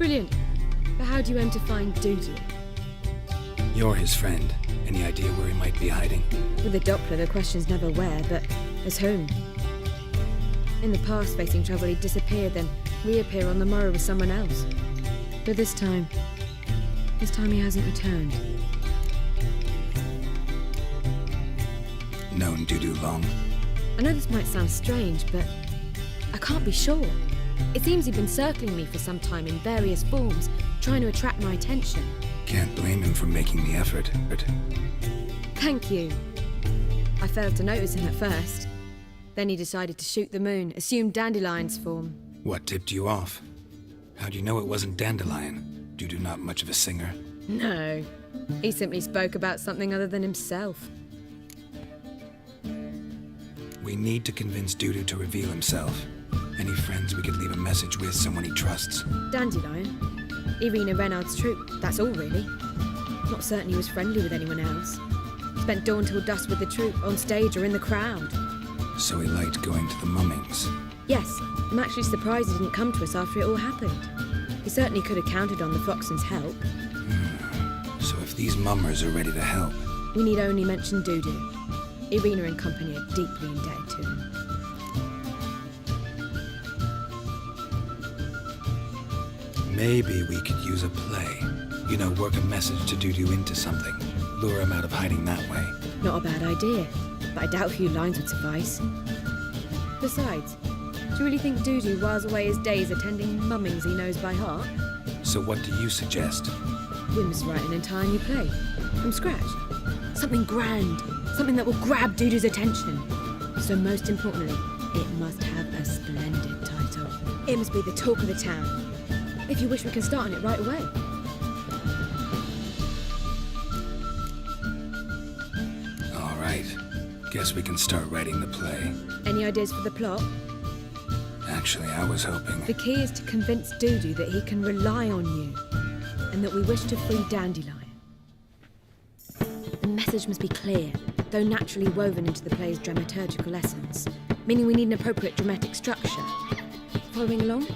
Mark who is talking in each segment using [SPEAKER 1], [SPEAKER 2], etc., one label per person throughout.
[SPEAKER 1] Brilliant. But how do you aim to find Dudu?
[SPEAKER 2] You're his friend. Any idea where he might be hiding?
[SPEAKER 1] With the Doppler, the question's never where, but as whom. In the past, facing trouble, he'd disappear, then reappear on the morrow with someone else. But this time he hasn't returned.
[SPEAKER 2] Known Dudu long?
[SPEAKER 1] I know this might sound strange, but I can't be sure. It seems he'd been circling me for some time in various forms, trying to attract my attention.
[SPEAKER 2] Can't blame him for making the effort.
[SPEAKER 1] Thank you. I failed to notice him at first. Then he decided to shoot the moon, assumed Dandelion's form.
[SPEAKER 2] What tipped you off? How'd you know it wasn't Dandelion? Dudu not much of a singer?
[SPEAKER 1] No. He simply spoke about something other than himself.
[SPEAKER 2] We need to convince Dudu to reveal himself. Any friends we could leave a message with, someone he trusts?
[SPEAKER 1] Dandelion? Irina Renard's troupe, that's all really. Not certain he was friendly with anyone else. Spent dawn till dusk with the troupe, on stage or in the crowd.
[SPEAKER 2] So he liked going to the mummings?
[SPEAKER 1] Yes, I'm actually surprised he didn't come to us after it all happened. He certainly could have counted on the Foxton's help.
[SPEAKER 2] So if these mummers are ready to help...
[SPEAKER 1] We need only mention Dudu. Irina and company are deeply indebted to him.
[SPEAKER 2] Maybe we could use a play. You know, work a message to Dudu into something. Lure him out of hiding that way.
[SPEAKER 1] Not a bad idea, but I doubt a few lines would suffice. Besides, do you really think Dudu whiles away his days attending mummings he knows by heart?
[SPEAKER 2] So what do you suggest?
[SPEAKER 1] We must write an entire new play, from scratch. Something grand, something that will grab Dudu's attention. So most importantly, it must have a splendid title. It must be the talk of the town. If you wish, we can start on it right away.
[SPEAKER 2] All right. Guess we can start writing the play.
[SPEAKER 1] Any ideas for the plot?
[SPEAKER 2] Actually, I was hoping...
[SPEAKER 1] The key is to convince Dudu that he can rely on you, and that we wish to free Dandelion. The message must be clear, though naturally woven into the play's dramaturgical essence, meaning we need an appropriate dramatic structure. Following along?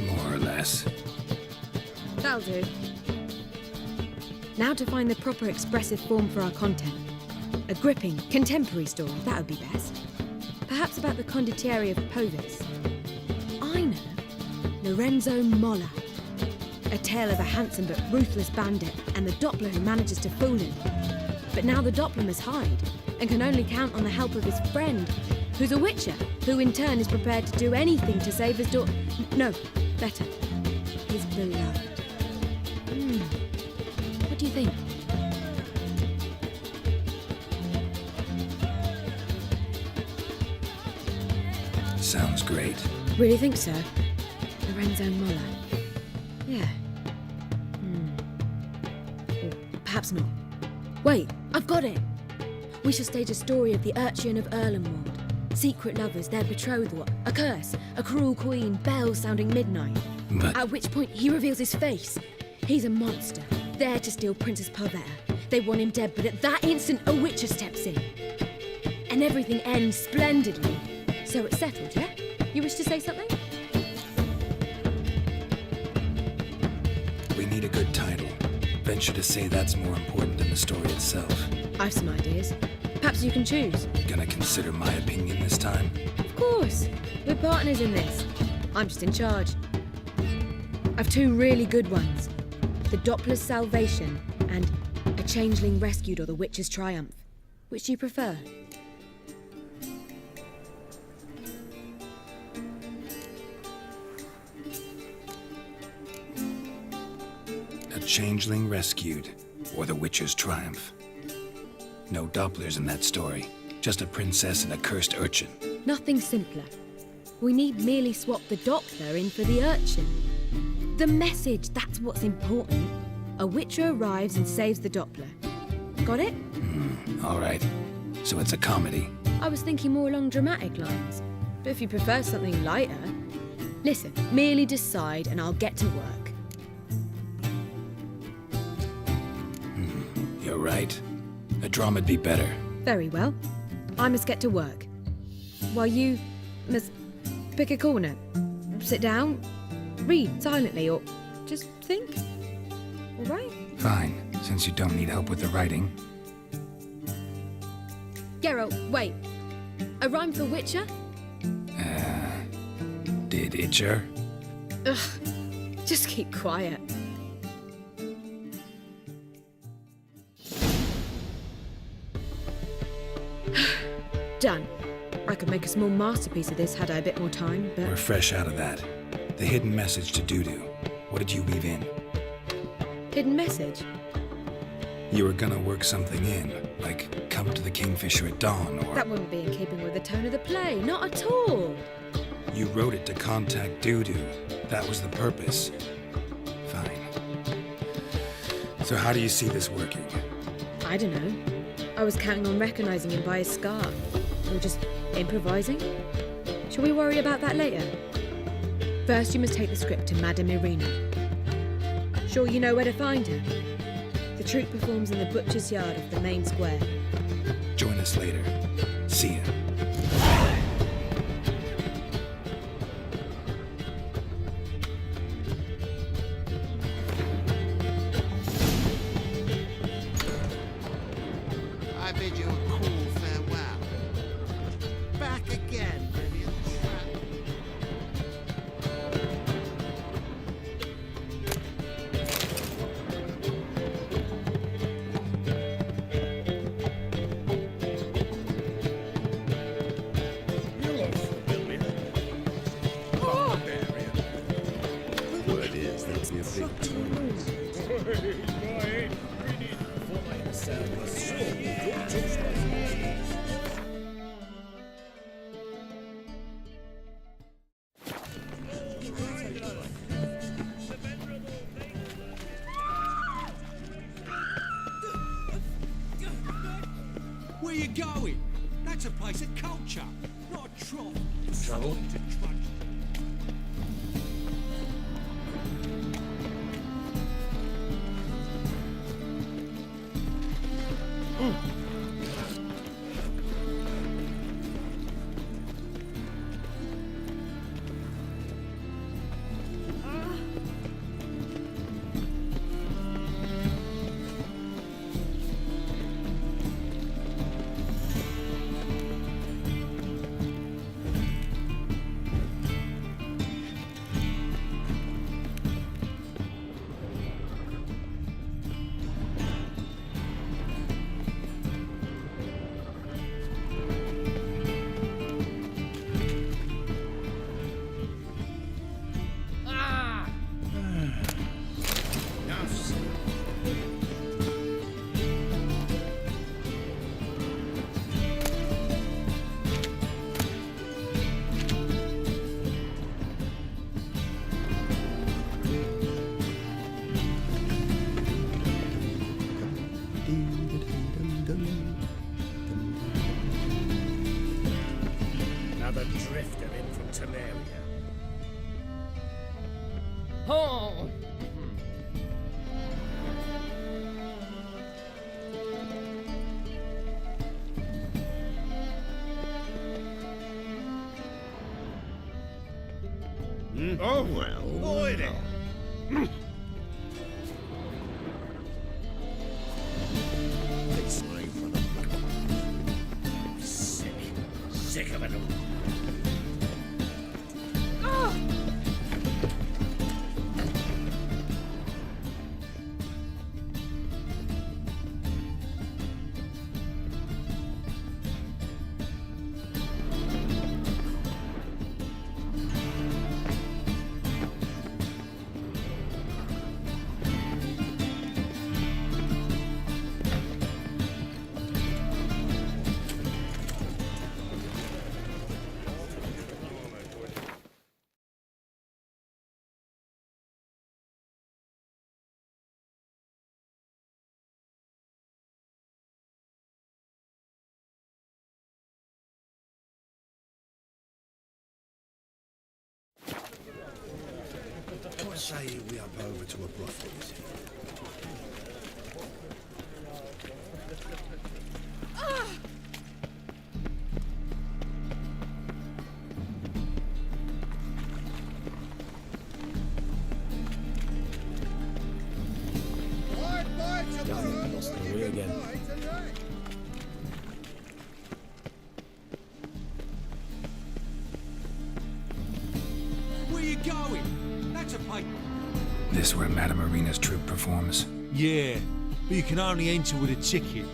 [SPEAKER 2] More or less.
[SPEAKER 1] That'll do. Now to find the proper expressive form for our content. A gripping, contemporary story, that would be best. Perhaps about the condottieri of Povis. I know. Lorenzo Molla. A tale of a handsome but ruthless bandit and the Doppler who manages to fool him. But now the Doppler must hide and can only count on the help of his friend, who's a witcher, who in turn is prepared to do anything to save his daughter. No, better. His beloved. What do you think?
[SPEAKER 2] Sounds great.
[SPEAKER 1] Really think so? Lorenzo Molla. Yeah. Or perhaps not. Wait, I've got it! We shall stage a story of the urchin of Erlenwald. Secret lovers, their betrothal, a curse, a cruel queen, bells sounding midnight.
[SPEAKER 2] But...
[SPEAKER 1] At which point he reveals his face. He's a monster, there to steal Princess Pavetta. They want him dead, but at that instant a witcher steps in. And everything ends splendidly. So it's settled, yeah? You wish to say something?
[SPEAKER 2] We need a good title. Venture to say that's more important than the story itself.
[SPEAKER 1] I've some ideas. Perhaps you can choose.
[SPEAKER 2] Gonna consider my opinion this time?
[SPEAKER 1] Of course. We're partners in this. I'm just in charge. I've two really good ones. The Doppler's Salvation and A Changeling Rescued or the Witch's Triumph. Which do you prefer?
[SPEAKER 2] A Changeling Rescued, or the Witcher's Triumph. No Dopplers in that story. Just a princess and a cursed urchin.
[SPEAKER 1] Nothing simpler. We need merely swap the Doppler in for the urchin. The message, that's what's important. A witcher arrives and saves the Doppler. Got it?
[SPEAKER 2] All right. So it's a comedy.
[SPEAKER 1] I was thinking more along dramatic lines. But if you prefer something lighter... Listen, merely decide and I'll get to work.
[SPEAKER 2] You're right. A Drama'd be better.
[SPEAKER 1] Very well. I must get to work. While you must pick a corner, sit down, read silently, or just think. All right?
[SPEAKER 2] Fine, since you don't need help with the writing.
[SPEAKER 1] Geralt, wait. A rhyme for Witcher?
[SPEAKER 2] Did Itcher?
[SPEAKER 1] Ugh, just keep quiet. Done. I could make a small masterpiece of this had I a bit more time,
[SPEAKER 2] We're
[SPEAKER 1] but...
[SPEAKER 2] fresh out of that. The hidden message to Dudu. What did you weave in?
[SPEAKER 1] Hidden message?
[SPEAKER 2] You were gonna work something in, like come to the Kingfisher at dawn, or...
[SPEAKER 1] That wouldn't be in keeping with the tone of the play, not at all.
[SPEAKER 2] You wrote it to contact Dudu. That was the purpose. Fine. So how do you see this working?
[SPEAKER 1] I don't know. I was counting on recognizing him by his scar. Or just improvising? Shall we worry about that later? First, you must take the script to Madame Irina. Sure you know where to find her? The troupe performs in the butcher's yard of the main square.
[SPEAKER 2] Join us later. See ya.
[SPEAKER 3] I bid you a cool farewell. Back again, brilliant trap.
[SPEAKER 4] You look familiar. Barbarian. The word is there'll be a big tournament.
[SPEAKER 5] Where you going? That's a place of culture, not a trough.
[SPEAKER 4] Trouble?
[SPEAKER 5] To trudge.
[SPEAKER 4] Another drifter in from Temeria.
[SPEAKER 1] Oh!
[SPEAKER 4] Oh well. Oi there. It's time for the blood. Sick. Sick of it all. What say we up over to a brothel?
[SPEAKER 5] going? That's a place.
[SPEAKER 2] This where Madame Marina's troupe performs?
[SPEAKER 5] Yeah, but you can only enter with a ticket.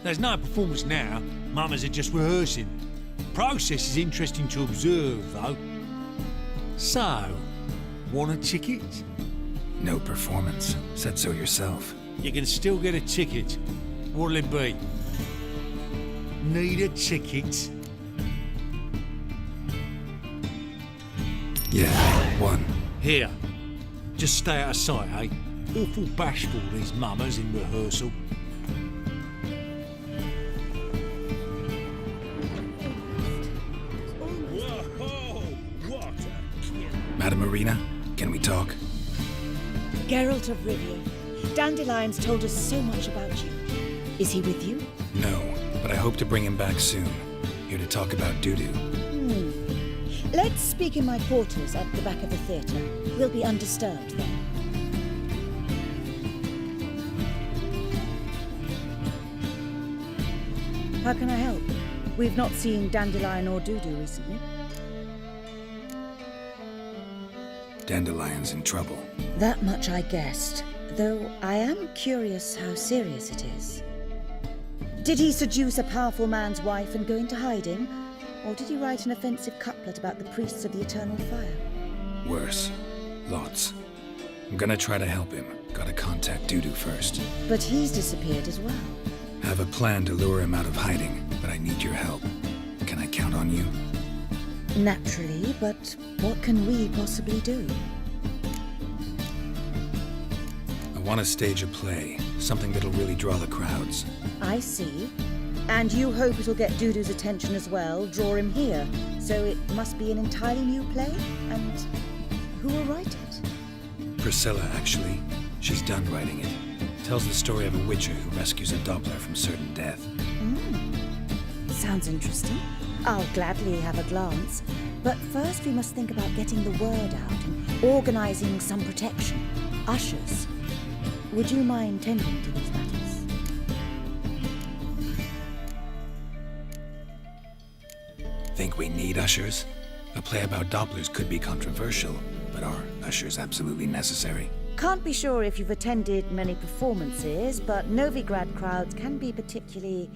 [SPEAKER 5] There's no performance now. Mamas are just rehearsing. Process is interesting to observe, though. So, want a ticket?
[SPEAKER 2] No performance. Said so yourself.
[SPEAKER 5] You can still get a ticket. What'll it be? Need a ticket?
[SPEAKER 2] Yeah, one.
[SPEAKER 5] Here. Just stay out of sight, eh? Awful bashful, these mamas in rehearsal.
[SPEAKER 4] Whoa! What a kid!
[SPEAKER 2] Madame Marina, can we talk?
[SPEAKER 6] Geralt of Rivia, Dandelion's told us so much about you. Is he with you?
[SPEAKER 2] No, but I hope to bring him back soon. Here to talk about Dudu.
[SPEAKER 6] Let's speak in my quarters at the back of the theatre. We'll be undisturbed there. How can I help? We've not seen Dandelion or Dudu recently.
[SPEAKER 2] Dandelion's in trouble.
[SPEAKER 6] That much I guessed, though I am curious how serious it is. Did he seduce a powerful man's wife and go into hiding? Or did he write an offensive couplet about the priests of the eternal fire?
[SPEAKER 2] Worse. Lots. I'm gonna try to help him. Gotta contact Dudu first.
[SPEAKER 6] But he's disappeared as well.
[SPEAKER 2] Have a plan to lure him out of hiding, but I need your help. Can I count on you?
[SPEAKER 6] Naturally, but what can we possibly do?
[SPEAKER 2] I want to stage a play. Something that'll really draw the crowds.
[SPEAKER 6] I see. And you hope it'll get Dudu's attention as well, draw him here. So it must be an entirely new play? And who will write it?
[SPEAKER 2] Priscilla, actually. She's done writing it. Tells the story of a witcher who rescues a Doppler from certain death.
[SPEAKER 6] Sounds interesting. I'll gladly have a glance. But first we must think about getting the word out and organizing some protection. Ushers. Would you mind tending to these matters?
[SPEAKER 2] Think we need ushers? A play about Dopplers could be controversial, but are ushers absolutely necessary?
[SPEAKER 6] Can't be sure if you've attended many performances, but Novigrad crowds can be particularly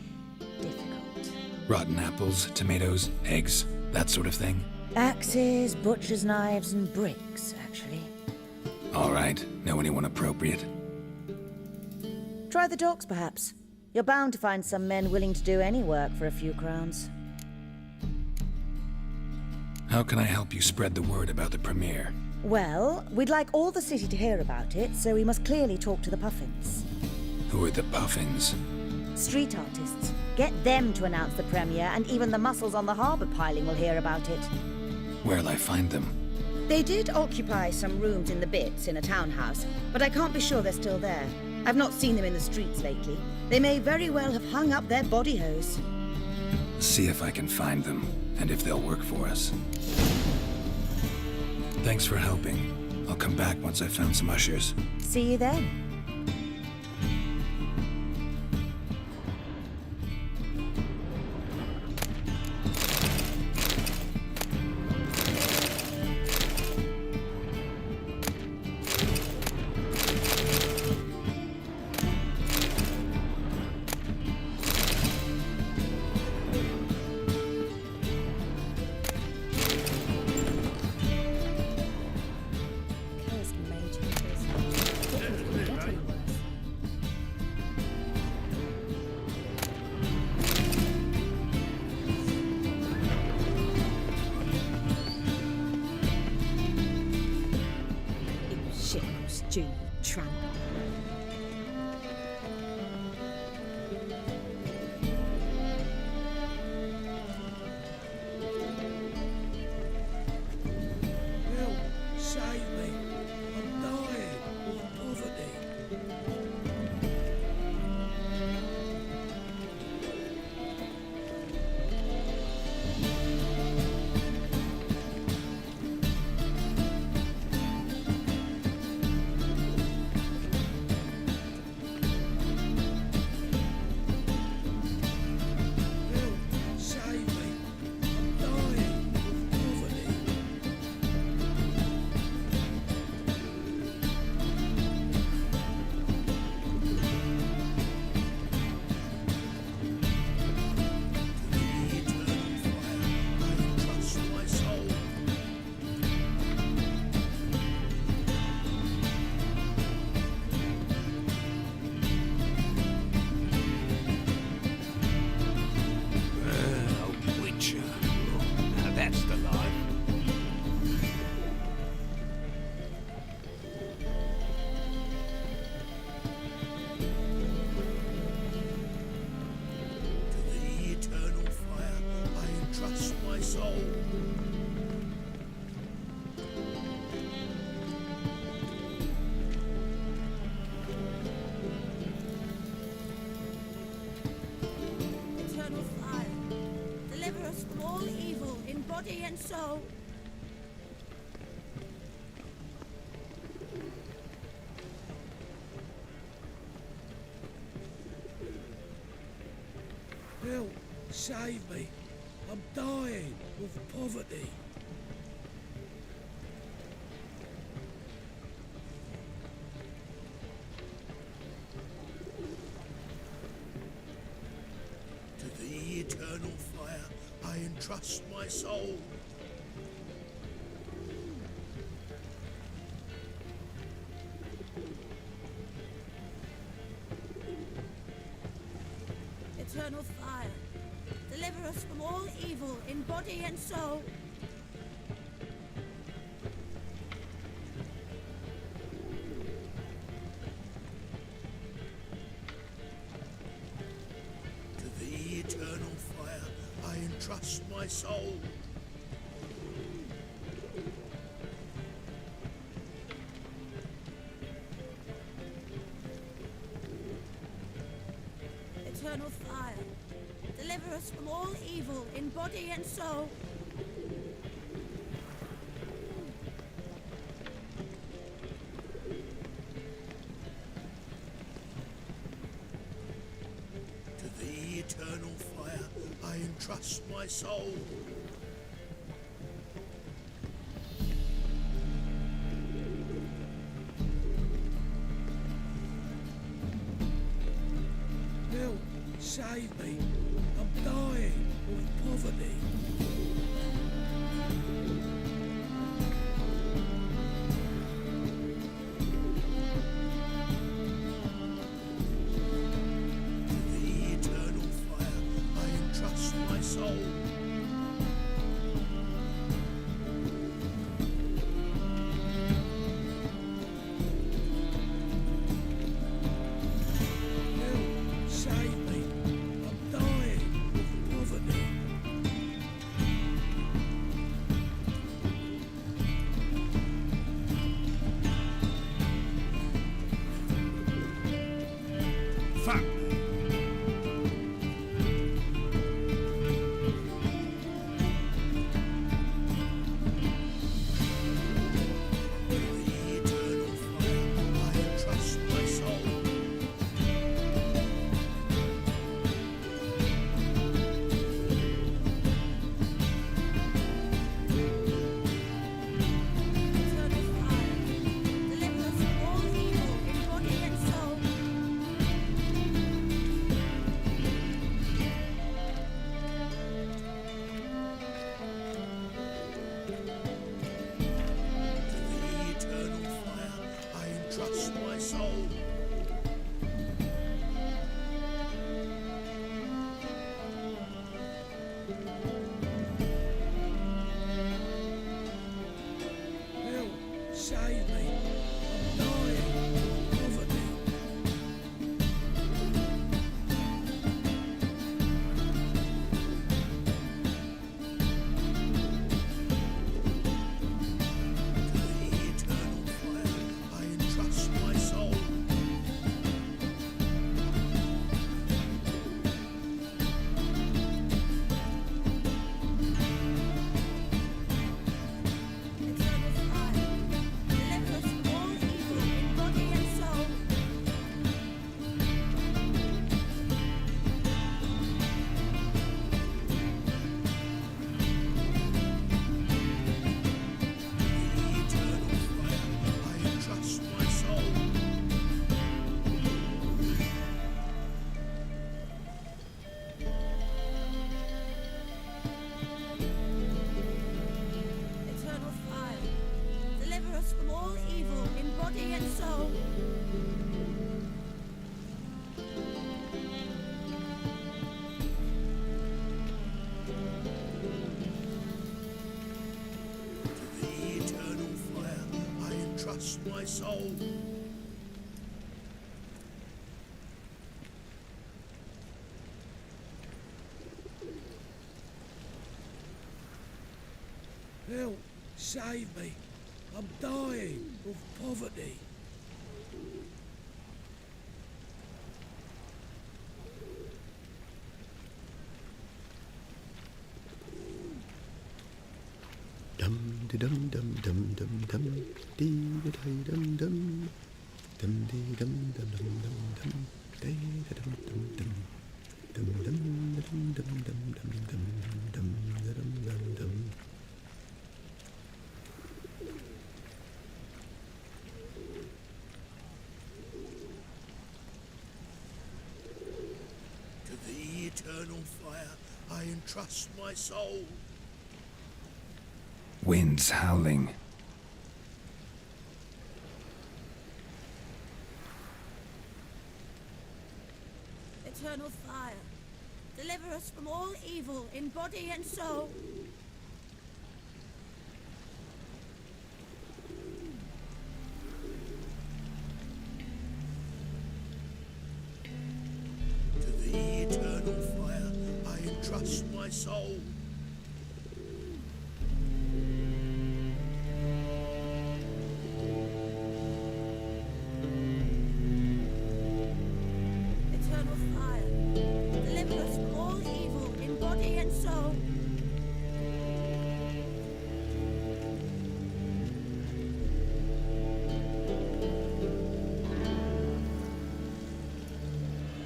[SPEAKER 6] difficult.
[SPEAKER 2] Rotten apples, tomatoes, eggs, that sort of thing?
[SPEAKER 6] Axes, butcher's knives, and bricks, actually.
[SPEAKER 2] All right. Know anyone appropriate?
[SPEAKER 6] Try the docks, perhaps. You're bound to find some men willing to do any work for a few crowns.
[SPEAKER 2] How can I help you spread the word about the premiere?
[SPEAKER 6] Well, we'd like all the city to hear about it, so we must clearly talk to the Puffins.
[SPEAKER 2] Who are the Puffins?
[SPEAKER 6] Street artists. Get them to announce the premiere, and even the muscles on the harbour piling will hear about it.
[SPEAKER 2] Where'll I find them?
[SPEAKER 6] They did occupy some rooms in the Bits in a townhouse, but I can't be sure they're still there. I've not seen them in the streets lately. They may very well have hung up their body hose.
[SPEAKER 2] See if I can find them, and if they'll work for us. Thanks for helping. I'll come back once I've found some ushers.
[SPEAKER 6] See you then.
[SPEAKER 1] Tramp.
[SPEAKER 4] Help! Save me! I'm dying of poverty. my soul.
[SPEAKER 7] Eternal fire, deliver us from all evil in body and soul.
[SPEAKER 4] Help! Save me! I'm dying of poverty. To the eternal fire I entrust my soul.
[SPEAKER 7] Eternal fire, deliver us from all evil in body and soul.
[SPEAKER 4] To the eternal fire I entrust my soul.
[SPEAKER 7] Eternal fire, deliver us from all evil in body and soul.
[SPEAKER 4] To the eternal fire I entrust my soul. Help! Save me! I'm dying of poverty. To the eternal fire I entrust my soul. Help! Save me! I'm dying of poverty.
[SPEAKER 5] Fuck!
[SPEAKER 4] To the eternal fire I entrust my soul.
[SPEAKER 7] Eternal fire, deliver us from all evil in body and soul.
[SPEAKER 4] To the eternal fire I entrust my soul. Help! Save me! I'm dying of poverty. To the eternal fire I entrust my soul.
[SPEAKER 7] Eternal fire, deliver us from all evil in body and soul.
[SPEAKER 4] To the eternal fire I entrust my soul.
[SPEAKER 7] Eternal fire, deliver us from all evil in body and soul.
[SPEAKER 4] To the eternal fire I entrust my soul. Help! Save me! I'm dying of poverty.
[SPEAKER 8] Dum de dum dum dum dum dum dee da dum dum dum dee dum dum dum dum dum dee da dum dum dum dum dum dum dum dum dum dum dum dum dum dum.
[SPEAKER 4] To the eternal fire I entrust my soul.
[SPEAKER 2] Winds howling.
[SPEAKER 7] Eternal fire, deliver us from all evil in body and soul.
[SPEAKER 4] To the eternal fire I entrust my soul.
[SPEAKER 7] Eternal fire, deliver us from all evil in body and soul.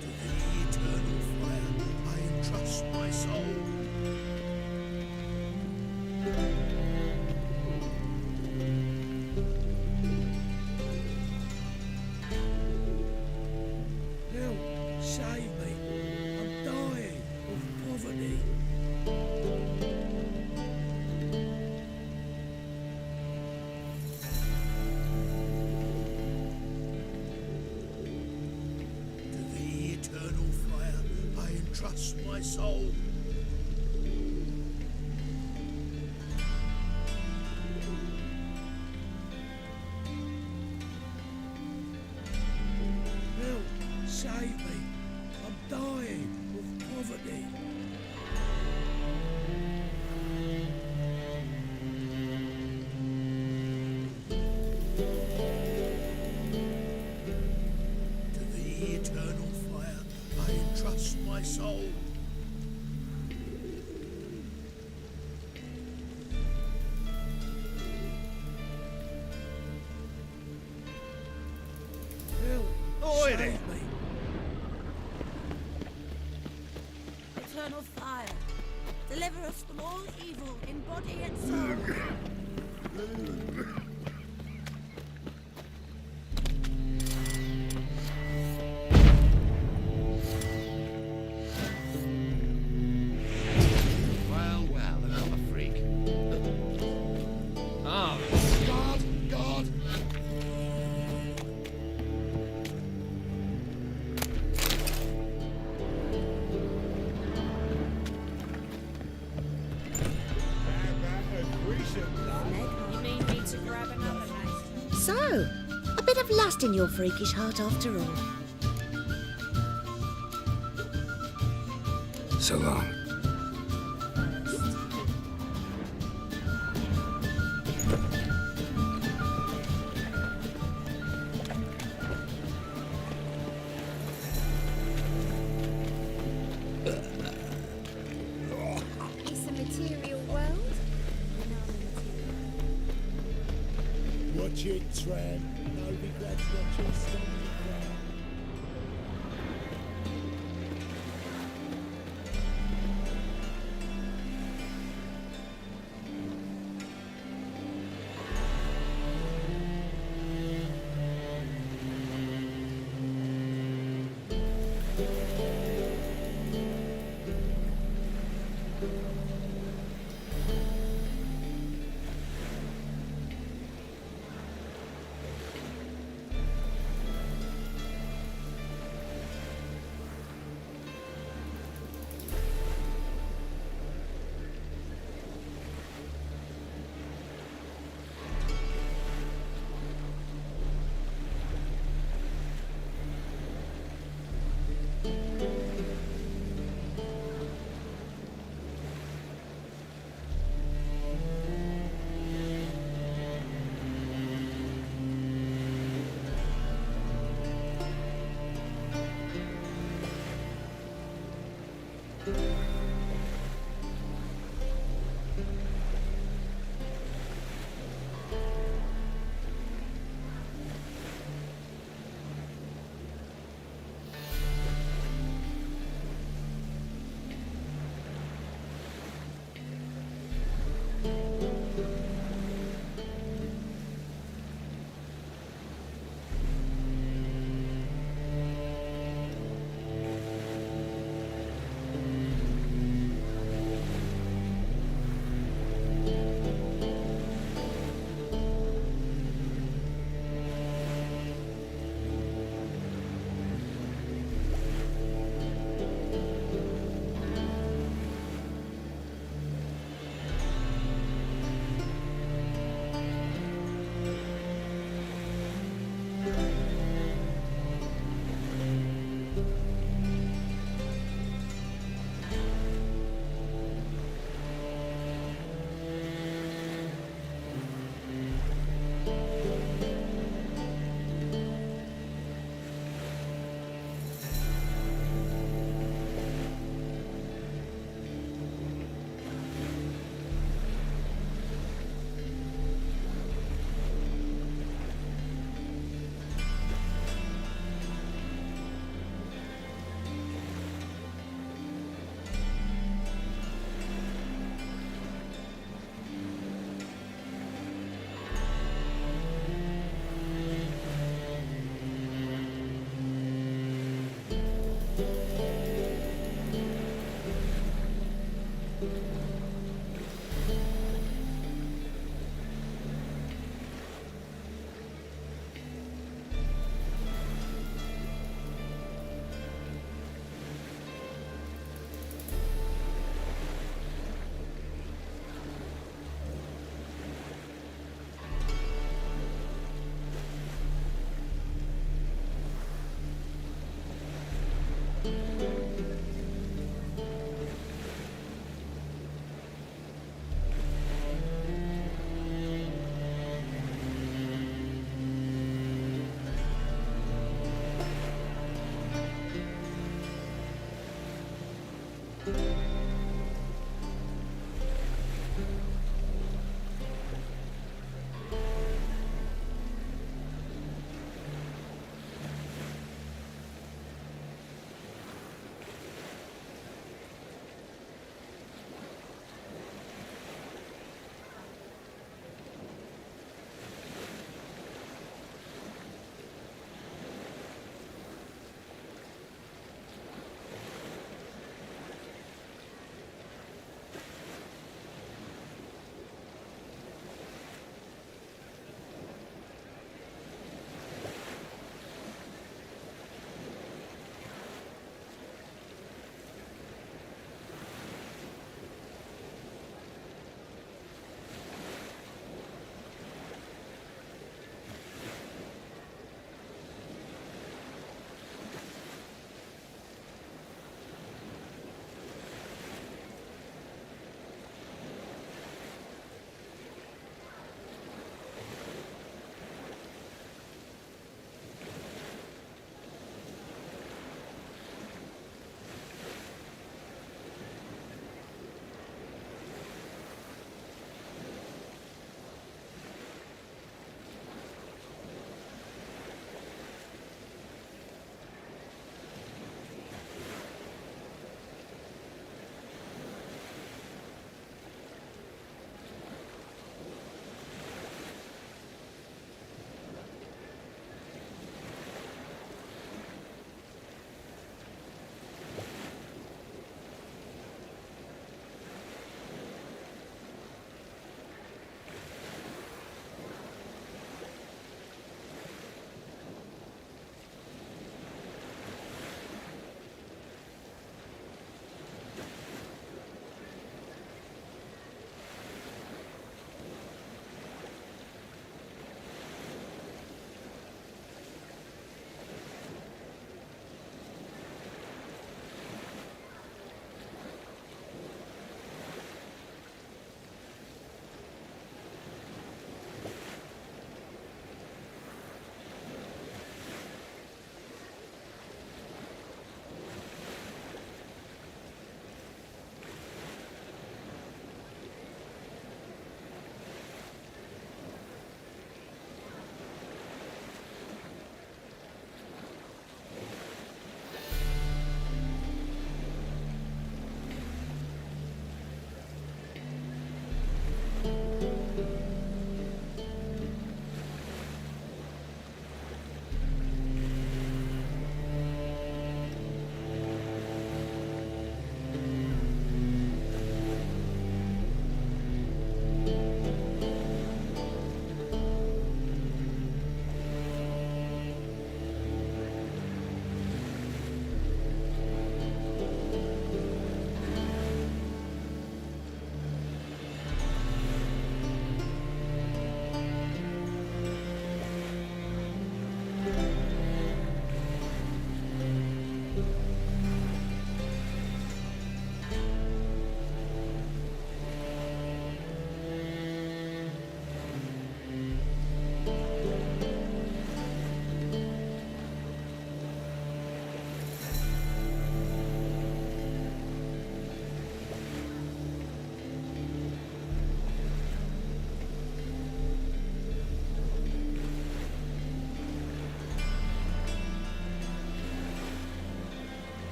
[SPEAKER 4] To the eternal fire I entrust my soul. Help! Save me! I'm dying of poverty. To the eternal fire I entrust my soul. Help! Save me! I'm dying of poverty. To the eternal fire I entrust my soul. Help! Save me!
[SPEAKER 7] Eternal fire, deliver us from all evil in body and soul.
[SPEAKER 3] Well, well, another freak. Oh,
[SPEAKER 4] God! God!
[SPEAKER 1] You mean me to grab another nice?
[SPEAKER 6] So, a bit of lust in your freakish heart after all.
[SPEAKER 2] So long.
[SPEAKER 1] It's a material world.
[SPEAKER 4] Watch it, tramp. No regrets, watch it, stop.